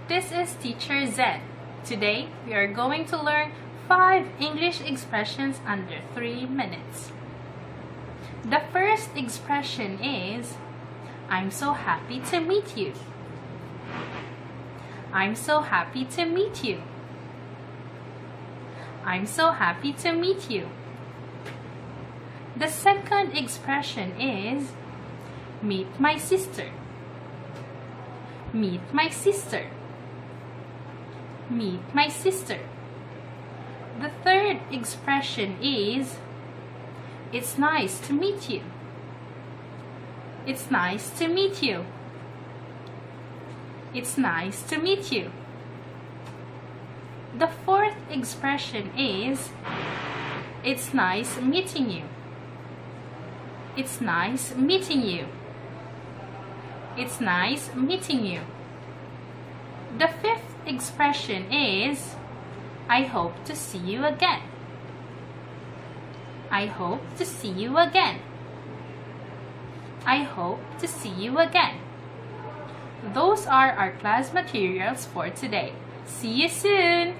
This is Teacher Zen. Today, we are going to learn 5 English expressions under 3 minutes. The first expression is, I'm so happy to meet you. I'm so happy to meet you. I'm so happy to meet you. The second expression is, meet my sister. Meet my sister. Meet my sister. The third expression is, it's nice to meet you. It's nice to meet you. It's nice to meet you. The fourth expression is, it's nice meeting you. It's nice meeting you. It's nice meeting you. The fifth expression is, I hope to see you again. I hope to see you again. I hope to see you again. Those are our class materials for today. See you soon!